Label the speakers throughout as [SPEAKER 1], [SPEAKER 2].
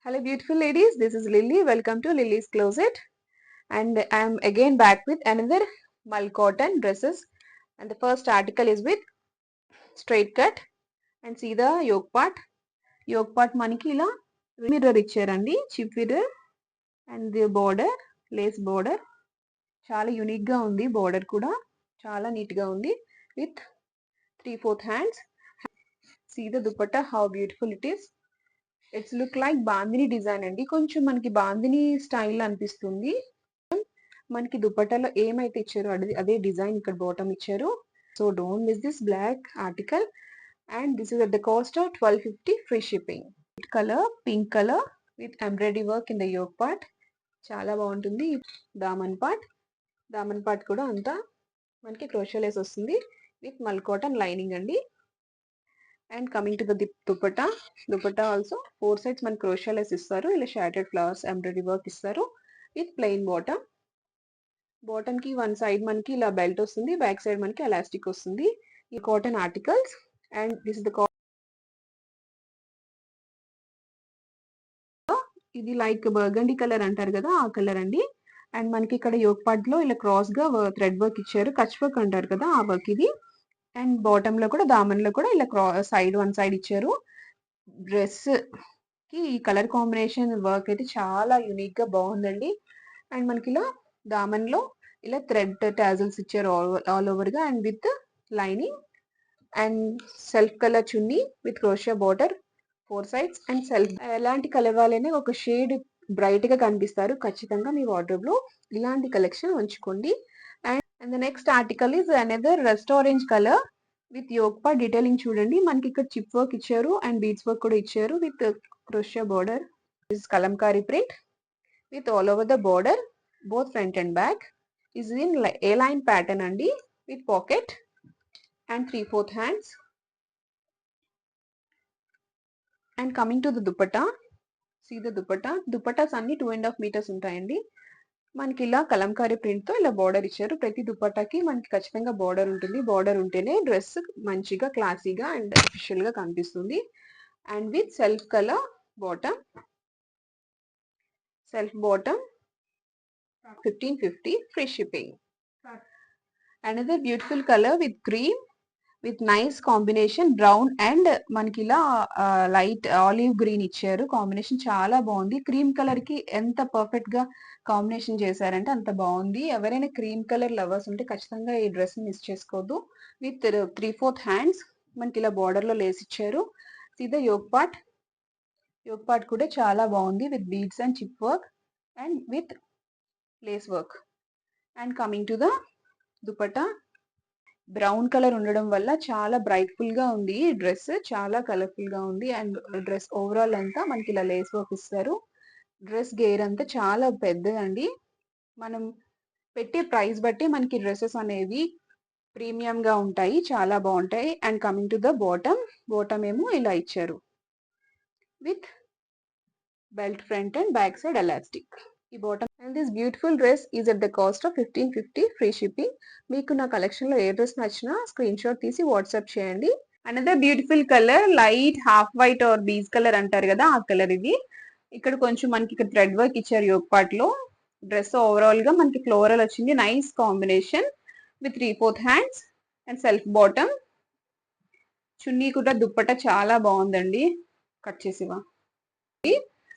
[SPEAKER 1] Hello beautiful ladies, this is Lily. Welcome to Lily's Closet, and I am again back with another mull cotton dresses, and the first article is with straight cut and see the yoke part. Yoke part maniki ila mirror ఇచ్చారండి, chip mirror and the border lace border చాలా unique గా ఉంది. Border కూడా చాలా neat గా ఉంది with 3/4 hands. See the dupatta, how beautiful it is. It's look like bandhani design అండి, కొంచెం మనకి బాందిని స్టైల్ అనిపిస్తుంది. మనకి దుపట్టాలో ఏమైతే ఇచ్చారో అదే డిజైన్ ఇక్కడ బాటమ్ ఇచ్చారు. So don't miss this block article and this is at the cost of 1250 free shipping. Colour pink colour with embroidery work in the yoke part చాలా బాగుంటుంది. దామన్ పార్ట్ కూడా అంతా మనకి క్రోషియా లేస్ వస్తుంది విత్ మల్ కాటన్ లైనింగ్ అండి. And coming to the dupatta also 4 sides మనకి క్రోషియా లేస్ ఇస్తారు. ఇలా షాటెడ్ ఫ్లవర్స్ ఎంబ్రాయిడరీ వర్క్ ఇస్తారు విత్ ప్లెయిన్ బాటమ్ కి వన్ సైడ్ మనకి ఇలా బెల్ట్ వస్తుంది, బ్యాక్ సైడ్ మనకి ఎలాస్టిక్ వస్తుంది. ఈ cotton articles and this is the ఇది లైక్ బర్గండీ కలర్ అంటారు కదా, ఆ కలర్ అండి. అండ్ మనకి ఇక్కడ యోక్ పార్ట్ లో ఇలా క్రాస్ గా థ్రెడ్ వర్క్ ఇచ్చారు, కచ్ వర్క్ అంటారు కదా ఆ వర్క్ ఇది. అండ్ బాటమ్ లో కూడా దామన్ లో కూడా ఇలా వన్ సైడ్ ఇచ్చారు. డ్రెస్ కి ఈ కలర్ కాంబినేషన్ వర్క్ అయితే చాలా యూనిక్ గా బాగుందండి. అండ్ మనకి ఇలా దామన్ లో ఇలా థ్రెడ్ టాజల్స్ ఇచ్చారు ఆల్ ఓవర్ గా and with lining and self colour chunni with క్రోషియా బార్డర్ 4 sides అండ్ సెల్ఫ్. ఎలాంటి కలర్ వాళ్ళైనా ఒక షేడ్ బ్రైట్ గా కనిపిస్తారు. ఖచ్చితంగా మీ వార్డ్రోబ్ లో ఇలాంటి కలెక్షన్ ఉంచుకోండి. And the next article is another rust orange colour with yoke part detailing చూడండి. మనకి ఇక్కడ చిప్ వర్క్ ఇచ్చారు అండ్ బీడ్స్ వర్క్ కూడా ఇచ్చారు విత్ క్రోషియా border. This Kalamkari print with all over the border, both front and back, is in A-line pattern andi with pocket and 3/4 hands. And coming to the dupatta, see the dupattas anni 2.5 meters untayandi. మనకి ఇలా Kalamkari print తో ఇలా border ఇచ్చారు. ప్రతి దుపట్టాకి మనకి ఖచ్చితంగా border ఉంటుంది. Border ఉంటేనే డ్రెస్ మంచిగా క్లాసీగా అండ్ అఫీషియల్ గా కనిపిస్తుంది. And with self bottom 1550 free shipping. Another beautiful color with cream with nice combination brown and మనకి ఇలా లైట్ ఆలివ్ గ్రీన్ ఇచ్చారు. కాంబినేషన్ చాలా బాగుంది. క్రీమ్ కలర్ కి ఎంత పర్ఫెక్ట్ గా కాంబినేషన్ చేశారంటే అంత బాగుంది. ఎవరైనా క్రీమ్ కలర్ లవర్స్ ఉంటే ఖచ్చితంగా ఈ డ్రెస్ మిస్ చేసుకోవద్దు. విత్ 3/4 హ్యాండ్స్ మనకి ఇలా బార్డర్ లో లేస్ ఇచ్చారు. సీదా యోక్ పార్ట్ కూడా చాలా బాగుంది with beads and chip work and with lace work. And coming to the dupatta, brown colour ఉండడం వల్ల చాలా బ్రైట్ఫుల్ గా ఉంది. డ్రెస్ చాలా కలర్ఫుల్ గా ఉంది. అండ్ డ్రెస్ ఓవరాల్ అంతా మనకి ఇలా లేస్ వర్క్ ఇస్తారు. డ్రెస్ గేర్ అంతా చాలా పెద్దదండి. మనం పెట్టే ప్రైస్ బట్టి మనకి డ్రెస్సెస్ అనేవి ప్రీమియం గా ఉంటాయి, చాలా బాగుంటాయి. And coming to the bottom ఏమో ఇలా ఇచ్చారు with belt front and back side elastic. ఈ bottom and this beautiful dress is at the cost of 1550 free shipping. మీకు నా కలెక్షన్ లో ఏ డ్రెస్ నచ్చినా స్క్రీన్ షాట్ తీసి వాట్సాప్ చేయండి. Another beautiful colour light half white or beige colour అంటారు కదా, ఆ కలర్ ఇది. ఇక్కడ కొంచెం మనకి ఇక్కడ థ్రెడ్ వర్క్ ఇచ్చారు యోక్ పార్ట్ లో. డ్రెస్ ఓవరాల్ గా మనకి ఫ్లోరల్ వచ్చింది. Nice combination with 3/4 hands and self bottom. చున్నీ కూడా దుప్పట్టా చాలా బాగుందండి. కట్ చేసివా.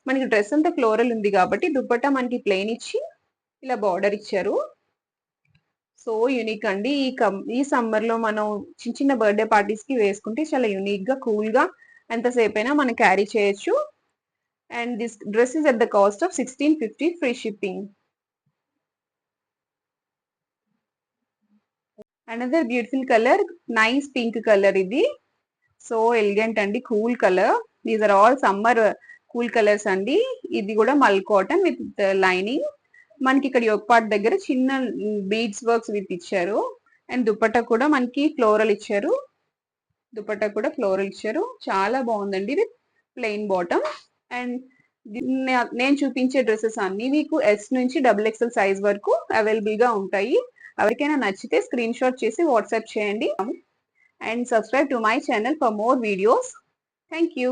[SPEAKER 1] మనకి డ్రెస్ అంతా ఫ్లోరల్ ఉంది కాబట్టి దుపట్టా మనకి ప్లెయిన్ ఇచ్చి ఇలా బార్డర్ ఇచ్చారు. సో యూనిక్ అండి. ఈ సమ్మర్ లో మనం చిన్న బర్త్డే పార్టీస్ కి వేసుకుంటే చాలా యూనిక్ గా కూల్ గా ఎంతసేపు అయినా మనం క్యారీ చేయొచ్చు. And this dress is at the cost of 1650 free shipping. Another beautiful colour nice pink colour ఇది. సో ఎలిగెంట్ అండి, cool colour. These are all summer cool colours అండి. ఇది కూడా మల్ కాటన్ విత్ లైనింగ్. మనకి ఇక్కడ యోక్ పార్ట్ దగ్గర చిన్న బీడ్స్ వర్క్స్ విత్ ఇచ్చారు. అండ్ దుపట్టా కూడా మనకి ఫ్లోరల్ ఇచ్చారు. చాలా బాగుందండి విత్ ప్లెయిన్ బాటమ్. అండ్ నేను చూపించే డ్రెస్సెస్ అన్ని మీకు S నుంచి XXL సైజ్ వరకు అవైలబుల్ గా ఉంటాయి. ఎవరికైనా నచ్చితే స్క్రీన్ షాట్ చేసి వాట్సాప్ చేయండి. And subscribe to my channel for more videos. Thank you.